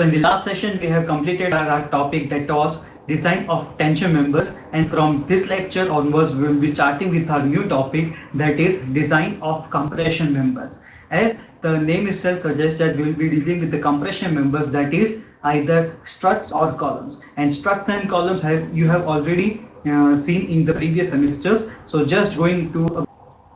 So in the last session, we have completed our topic that was design of tension members, and from this lecture onwards, we will be starting with our new topic, that is design of compression members. As the name itself suggests, that we will be dealing with the compression members, that is either struts or columns. And struts and columns you have already seen in the previous semesters. So just going to a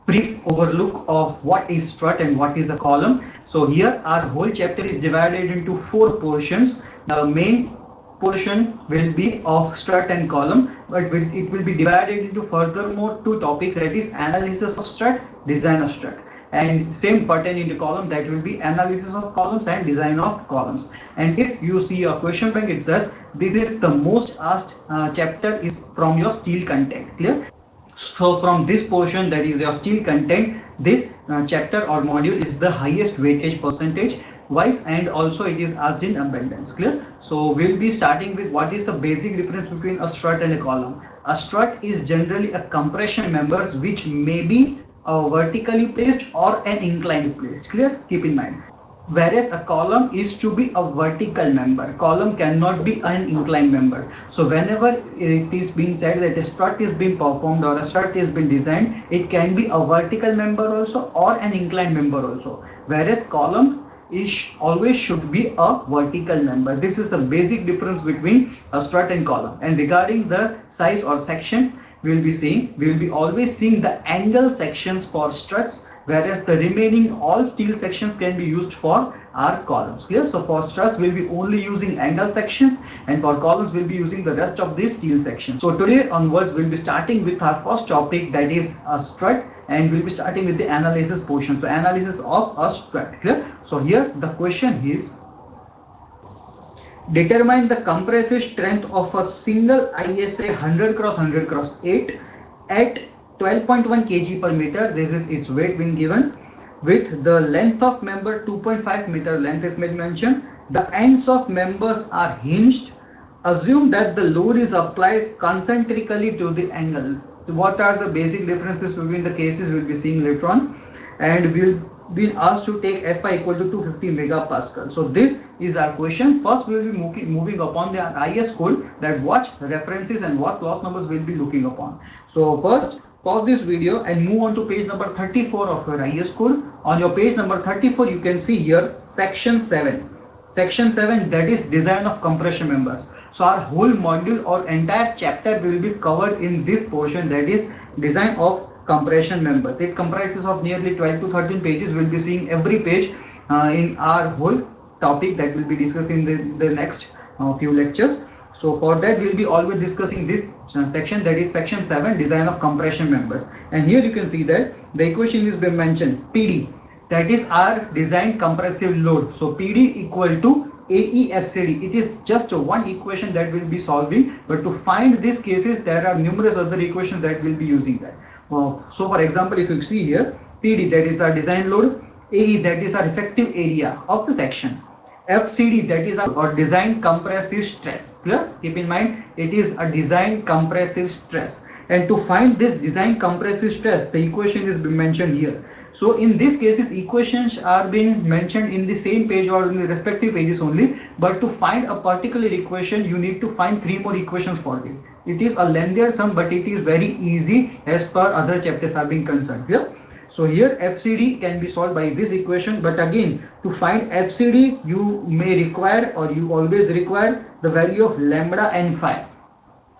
brief overlook of what is strut and what is a column. So here our whole chapter is divided into 4 portions. The main portion will be of strut and column, but it will be divided into furthermore 2 topics, that is analysis of strut, design of strut, and same pertaining to column, that will be analysis of columns and design of columns. And if you see a question bank itself, this is the most asked chapter is from your steel content. Clear? So from this portion, that is your steel content, this chapter or module is the highest weightage percentage wise, and also it is asked in abundance. Clear? So we'll be starting with what is the basic difference between a strut and a column. A strut is generally a compression members which may be vertically placed or an inclined placed. Clear? Keep in mind. Whereas a column is to be a vertical member. Column cannot be an inclined member. So whenever it is being said that a strut is being performed or a strut is being designed, it can be a vertical member also or an inclined member also. Whereas column is always should be a vertical member. This is the basic difference between a strut and column. And regarding the size or section, we will be always seeing the angle sections for struts, whereas the remaining all steel sections can be used for our columns. Clear? So for struts we'll be only using angle sections, and for columns we'll be using the rest of the steel sections. So today onwards we'll be starting with our first topic, that is a strut, and we'll be starting with the analysis portion. So analysis of a strut. Clear? So here the question is, determine the compressive strength of a single ISA 100 x 100 x 8 at 12.1 kg per meter. This is its weight being given, with the length of member 2.5 meter length is mentioned. The ends of members are hinged. Assume that the load is applied concentrically to the angle. What are the basic differences between the cases we'll be seeing later on, and we'll be asked to take Fi equal to 250 megapascal. So this is our question. First we will be moving upon the IS code, that what references and what clause numbers we'll be looking upon. So first pause this video and move on to page number 34 of your IS code. On your page number 34 you can see here section 7. Section 7, that is design of compression members. So our whole module or entire chapter will be covered in this portion, that is design of compression members. It comprises of nearly 12 to 13 pages. We'll be seeing every page in our whole topic that we'll be discussing in the next few lectures. So for that we'll be always discussing this section, that is section 7, design of compression members. And here you can see that the equation is been mentioned, PD, that is our design compressive load. So PD equal to AEFCD. It is just one equation that we'll be solving, but to find these cases there are numerous other equations that we'll be using that. So for example, if you see here, PD, that is our design load, AE, that is our effective area of the section, FCD, that is our design compressive stress. Clear? Keep in mind, it is a design compressive stress, and to find this design compressive stress, the equation is being mentioned here. So in these cases equations are being mentioned in the same page or in the respective pages only, but to find a particular equation you need to find 3 more equations for it. It is a lengthier sum, but it is very easy as per other chapters are being concerned. Yeah? So here FCD can be solved by this equation, but again to find FCD you may require, or you always require, the value of lambda and phi.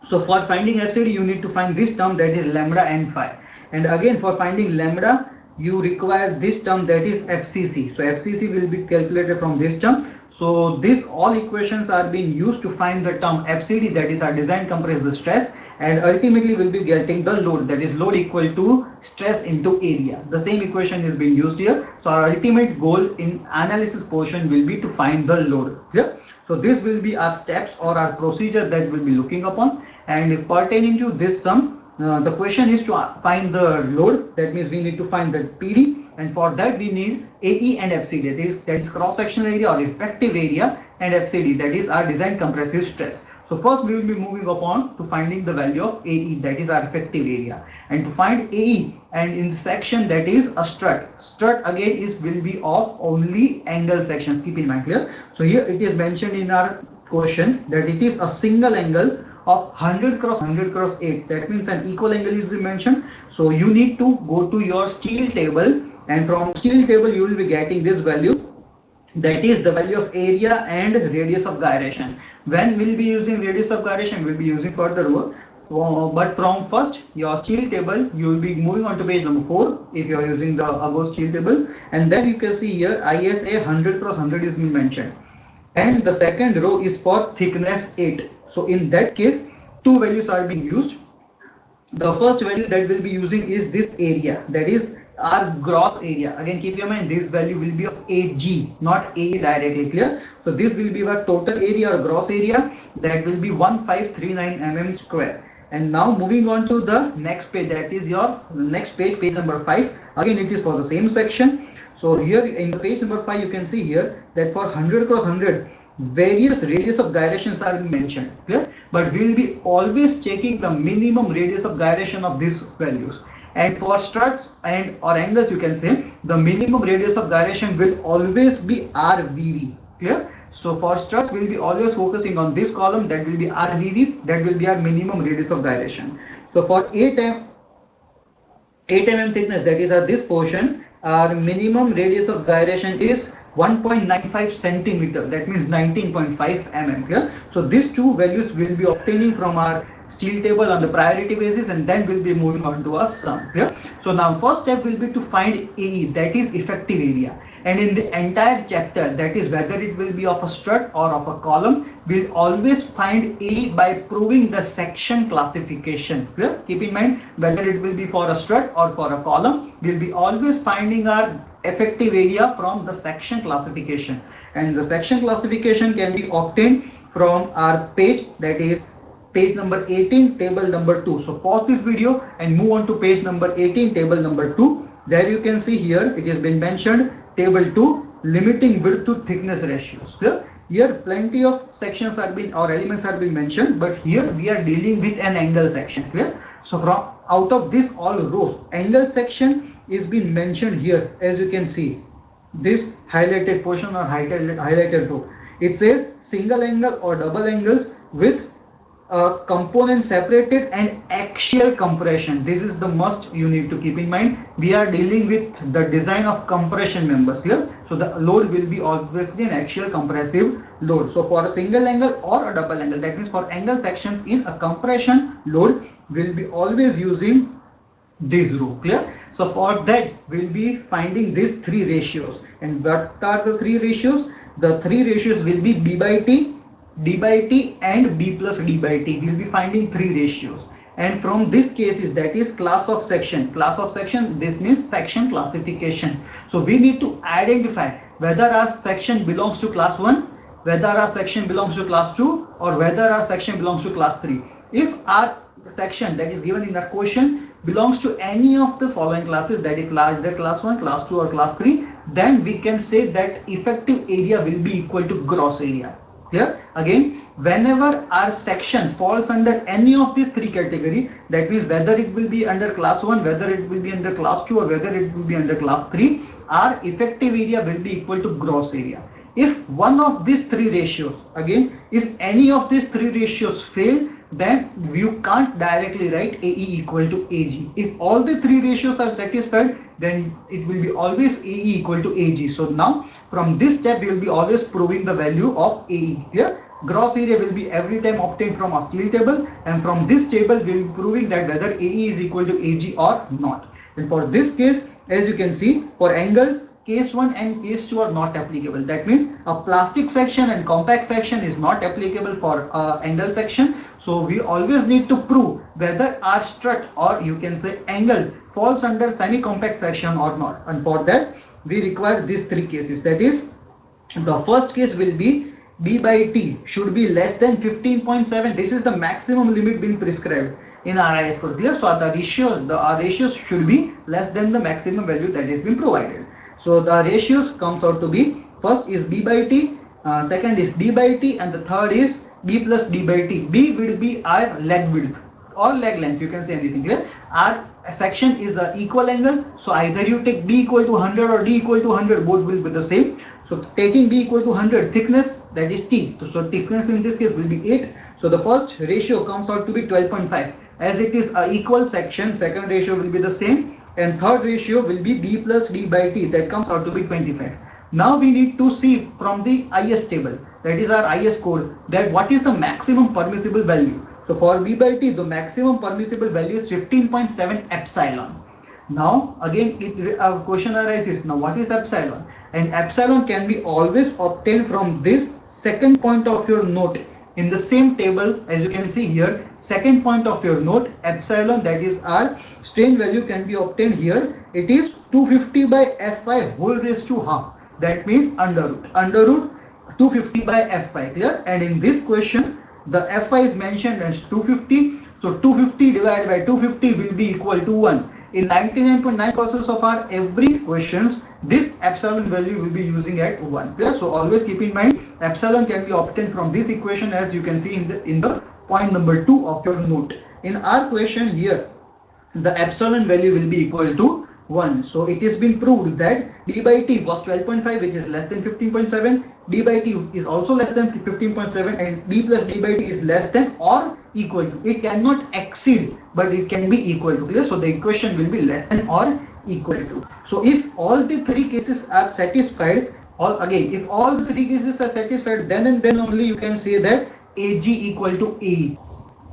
So for finding FCD you need to find this term, that is lambda and phi, and again for finding lambda you require this term, that is FCC. So FCC will be calculated from this term. So these all equations are being used to find the term FCD, that is our design compressive stress, and ultimately we'll be getting the load, that is load equal to stress into area. The same equation is being used here. So our ultimate goal in analysis portion will be to find the load. Clear? So this will be our steps or our procedure that we'll be looking upon, and pertaining to this sum, the question is to find the load. That means we need to find the PD, and for that we need AE and FCD, that is cross sectional area or effective area, and FCD, that is our design compressive stress. So first we will be moving upon to finding the value of AE, that is our effective area. And to find AE, and in the section that is a strut. Strut again will be of only angle sections. Keep in mind, clear? So here it is mentioned in our question that it is a single angle of 100 cross 100 cross 8. That means an equal angle is mentioned. So you need to go to your steel table, and from steel table you will be getting this value, that is the value of area and radius of gyration. When we'll be using radius of gyration, we'll be using further work. But from first your steel table, you will be moving on to page number 4 if you are using the above steel table, and then you can see here ISA 100 cross 100 is being mentioned, and the second row is for thickness 8. So in that case, two values are being used. The first value that we'll be using is this area, that is our gross area. Again, keep in mind this value will be of AG, not AE directly, clear? So this will be our total area or gross area, that will be 1539 mm square. And now moving on to the next page, that is your next page, page number 5. Again, it is for the same section. So here in the page number 5, you can see here that for 100 cross 100, various radius of gyrations are mentioned, clear? But we will be always checking the minimum radius of gyration of these values. And for struts and or angles, you can say the minimum radius of gyration will always be RVV, clear? So for struts, we will be always focusing on this column, that will be RVV, that will be our minimum radius of gyration. So for 8 mm thickness, that is this portion, our minimum radius of gyration is 1.95 centimeter, that means 19.5 mm, clear? So these two values will be obtaining from our steel table on the priority basis, and then we'll be moving on to a sum, clear? So now first step will be to find AE, that is effective area. And in the entire chapter, that is whether it will be of a strut or of a column, we'll always find AE by proving the section classification, clear? Keep in mind, whether it will be for a strut or for a column, we'll be always finding our effective area from the section classification. And the section classification can be obtained from our page, that is page number 18, table number 2. So pause this video and move on to page number 18, table number 2. There you can see here it has been mentioned, table 2, limiting width to thickness ratios. Clear? Here plenty of sections are been or elements are being mentioned, but here we are dealing with an angle section. Clear? So from out of this all rows, angle section is being mentioned here. As you can see, this highlighted portion or highlighted row, it says single angle or double angles with component separated and axial compression. This is the must you need to keep in mind. We are dealing with the design of compression members here. So the load will be obviously an axial compressive load. So for a single angle or a double angle, that means for angle sections in a compression load, will be always using this row. Clear? So for that we'll be finding these three ratios. And what are the three ratios? The three ratios will be B by T, D by T and B plus D by T. We'll be finding three ratios. And from this cases, that is class of section. Class of section, this means section classification. So we need to identify whether our section belongs to class 1, whether our section belongs to class 2, or whether our section belongs to class 3. If our section that is given in our question belongs to any of the following classes, that is either class 1, class 2 or class 3, then we can say that effective area will be equal to gross area. Clear? Again, whenever our section falls under any of these three categories, that means whether it will be under class 1, whether it will be under class 2 or whether it will be under class 3, our effective area will be equal to gross area. If one of these three ratios, again, if any of these three ratios fail, then you can't directly write AE equal to AG. If all the three ratios are satisfied, then it will be always AE equal to AG. So now from this step we will be always proving the value of AE. Here gross area will be every time obtained from a steel table, and from this table we will be proving that whether AE is equal to AG or not. And for this case, as you can see, for angles, case 1 and case 2 are not applicable. That means a plastic section and compact section is not applicable for angle section. So we always need to prove whether our strut or you can say angle falls under semi-compact section or not. And for that we require these three cases. That is, the first case will be B by T should be less than 15.7. This is the maximum limit being prescribed in RIS code. Clear? So the ratios should be less than the maximum value that is being provided. So the ratios comes out to be, first is B by T, second is D by T, and the third is B plus D by T. B will be our leg width or leg length, you can say anything, clear. Our section is an equal angle, so either you take B equal to 100 or D equal to 100, both will be the same. So taking B equal to 100, thickness, that is T, so thickness in this case will be 8. So the first ratio comes out to be 12.5. As it is an equal section, second ratio will be the same, and third ratio will be B plus D by T, that comes out to be 25. Now we need to see from the IS table, that is our IS code, that what is the maximum permissible value. So for B by T, the maximum permissible value is 15.7 epsilon. Now again a question arises, now what is epsilon? And epsilon can be always obtained from this second point of your note. In the same table, as you can see here, second point of your note, epsilon, that is our strain value, can be obtained here. It is 250 by Fy whole raised to half. That means under root 250 by Fy, clear. And in this question, the Fy is mentioned as 250. So 250 divided by 250 will be equal to 1. In 99.9% of our every questions, this epsilon value will be using at 1. Clear? So always keep in mind, epsilon can be obtained from this equation, as you can see in the point number 2 of your note. In our question here, the epsilon value will be equal to 1. So it has been proved that D by T was 12.5, which is less than 15.7. D by T is also less than 15.7, and B plus D by T is less than or equal to. It cannot exceed, but it can be equal to. Clear? So the equation will be less than or equal to. So if all the three cases are satisfied, if all the three cases are satisfied, then and then only you can say that AG equal to AE.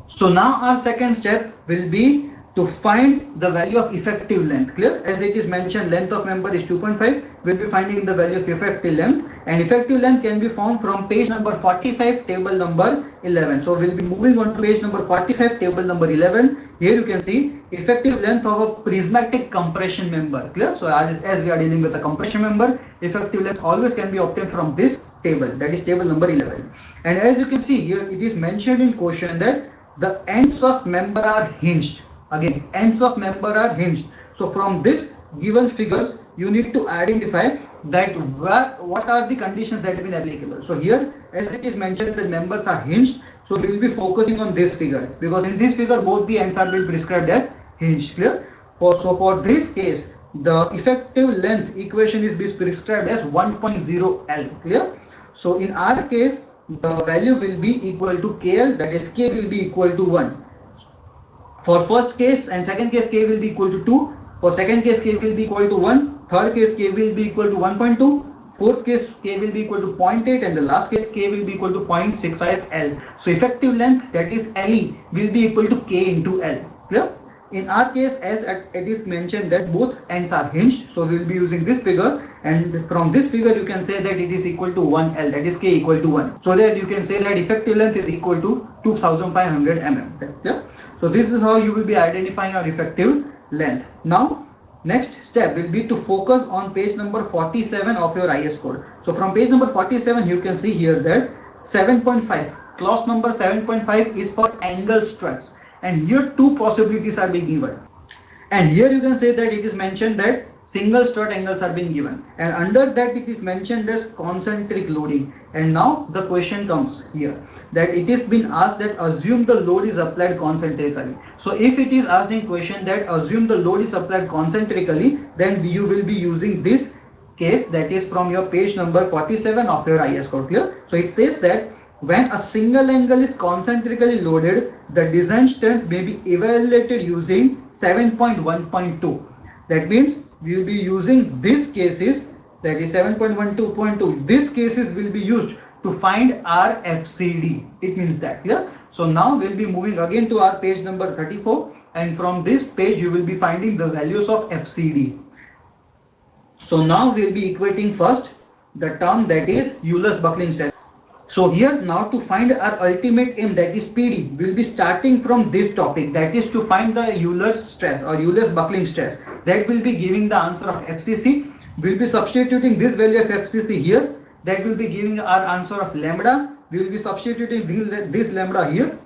So now our second step will be to find the value of effective length. Clear? As it is mentioned, length of member is 2.5. We'll be finding the value of effective length, and effective length can be found from page number 45, table number 11. So we'll be moving on to page number 45, table number 11. Here you can see effective length of a prismatic compression member. Clear? So as we are dealing with a compression member, effective length always can be obtained from this table, that is table number 11. And as you can see here, it is mentioned in question that the ends of member are hinged. Again, ends of member are hinged. So from this given figures, you need to identify that what are the conditions that have been applicable. So here, as it is mentioned, the members are hinged. So we will be focusing on this figure, because in this figure both the ends are being prescribed as hinged. Clear? So for this case, the effective length equation is prescribed as 1.0 L. Clear? So in our case, the value will be equal to KL, that is K will be equal to 1. For first case and second case, K will be equal to 2. For second case, K will be equal to 1. Third case, K will be equal to 1.2. Fourth case, K will be equal to 0.8. And the last case, K will be equal to 0.65 L. So effective length, that is LE, will be equal to K into L. Clear? In our case, as it is mentioned that both ends are hinged, so we will be using this figure, and from this figure you can say that it is equal to 1 L, that is K equal to 1. So that you can say that effective length is equal to 2500 mm. Yeah? So this is how you will be identifying your effective length. Now next step will be to focus on page number 47 of your IS code. So from page number 47 you can see here that 7.5, clause number 7.5 is for angle struts, and here two possibilities are being given, and here you can say that it is mentioned that single strut angles are being given, and under that it is mentioned as concentric loading. And now the question comes here that it is been asked that assume the load is applied concentrically. So if it is asked in question that assume the load is applied concentrically, then you will be using this case, that is from your page number 47 of your IS code. Clear? So it says that when a single angle is concentrically loaded, the design strength may be evaluated using 7.1.2. That means we will be using these cases, that is 7.12.2. These cases will be used to find our FCD. It means that. Clear? So now we'll be moving again to our page number 34, and from this page you will be finding the values of FCD. So now we'll be equating first the term that is Euler's buckling stress. So here now to find our ultimate aim, that is PD, we'll be starting from this topic, that is to find the Euler's stress or Euler's buckling stress. That will be giving the answer of FCC. We'll be substituting this value of FCC here. That will be giving our answer of lambda. We will be substituting this lambda here.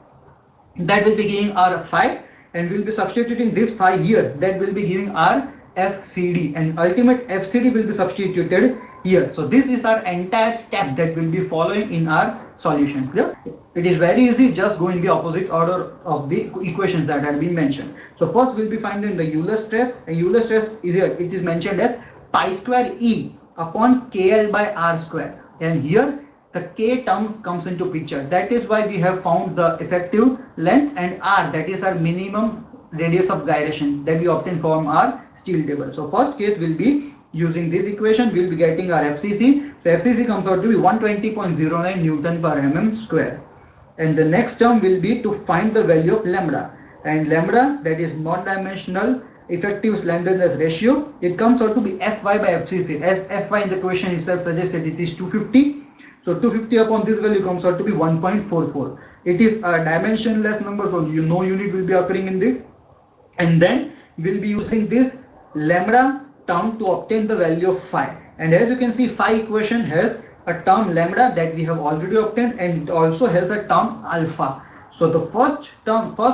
That will be giving our phi, and we will be substituting this phi here. That will be giving our FCD, and ultimate FCD will be substituted here. So this is our entire step that will be following in our solution. Clear? It is very easy, just go in the opposite order of the equations that have been mentioned. So first we'll be finding the Euler stress, and Euler stress is here, it is mentioned as pi square E upon KL by R square, and here the K term comes into picture. That is why we have found the effective length, and R, that is our minimum radius of gyration that we obtain from our steel table. So first case will be using this equation, we will be getting our FCC. So FCC comes out to be 120.09 Newton per mm square. And the next term will be to find the value of lambda. And lambda, that is non-dimensional effective slenderness ratio, it comes out to be Fy by FCC. As Fy in the question itself suggests that it is 250. So 250 upon this value comes out to be 1.44. It is a dimensionless number, so no unit will be occurring in this. And then we'll be using this lambda term to obtain the value of phi. And as you can see, phi equation has a term lambda that we have already obtained, and it also has a term alpha. So the first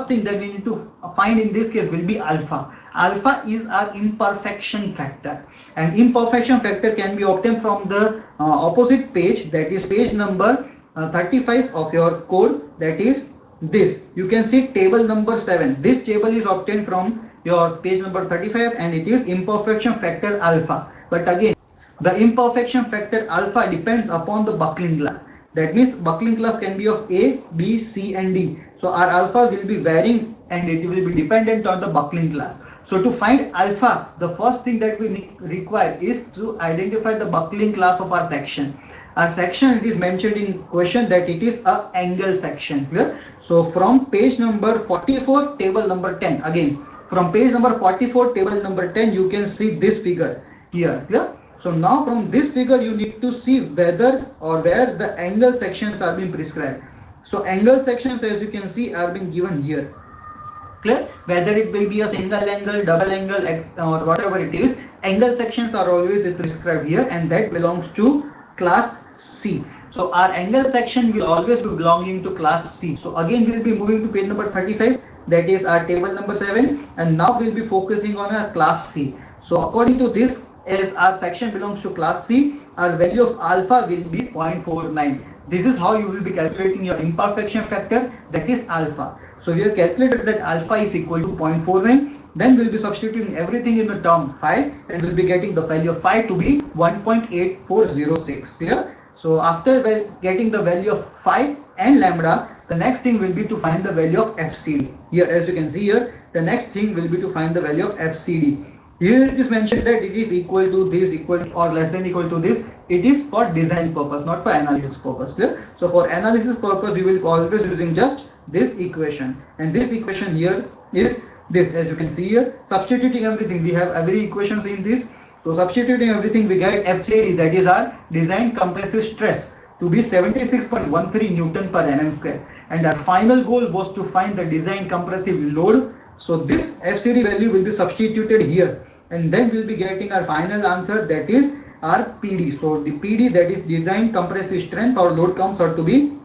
thing that we need to find in this case will be alpha. Alpha is our imperfection factor, and imperfection factor can be obtained from the opposite page, that is page number 35 of your code, that is this. You can see table number 7. This table is obtained from your page number 35, and it is imperfection factor alpha. But again, the imperfection factor alpha depends upon the buckling class. That means buckling class can be of A, B, C and D. So our alpha will be varying, and it will be dependent on the buckling class. So to find alpha, the first thing that we require is to identify the buckling class of our section. Our section, it is mentioned in question that it is a angle section. Clear? So from page number 44, table number 10. Again, from page number 44, table number 10, you can see this figure here. Clear? So now from this figure, you need to see whether or where the angle sections are being prescribed. So angle sections, as you can see, are being given here. Clear? Whether it will be a single angle, double angle, or whatever it is, angle sections are always prescribed here, and that belongs to class C. So our angle section will always be belonging to class C. So again, we will be moving to page number 35, that is our table number 7, and now we will be focusing on our class C. So according to this, as our section belongs to class C, our value of alpha will be 0.49. This is how you will be calculating your imperfection factor, that is alpha. So we have calculated that alpha is equal to 0.49. Then we'll be substituting everything in the term phi, and we'll be getting the value of phi to be 1.8406. Here. So after getting the value of phi and lambda, the next thing will be to find the value of FCD. Here, as you can see here, the next thing will be to find the value of FCD. Here it is mentioned that it is equal to this, equal to, or less than equal to this. It is for design purpose, not for analysis purpose. Clear? So for analysis purpose, we will always using just this equation, and this equation here is this. As you can see here, substituting everything, we have every equations in this. So substituting everything, we get FCD, that is our design compressive stress, to be 76.13 Newton per mm square, and our final goal was to find the design compressive load. So this FCD value will be substituted here, and then we'll be getting our final answer, that is our PD. So the PD, that is design compressive strength or load, comes out to be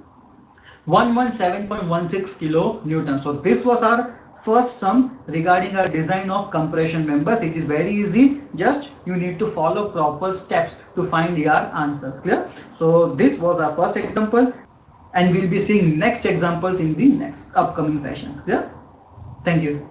117.16 kilo Newton. So this was our first sum regarding our design of compression members. It is very easy, just you need to follow proper steps to find your answers. Clear? So this was our first example, and we'll be seeing next examples in the next upcoming sessions. Clear? Thank you.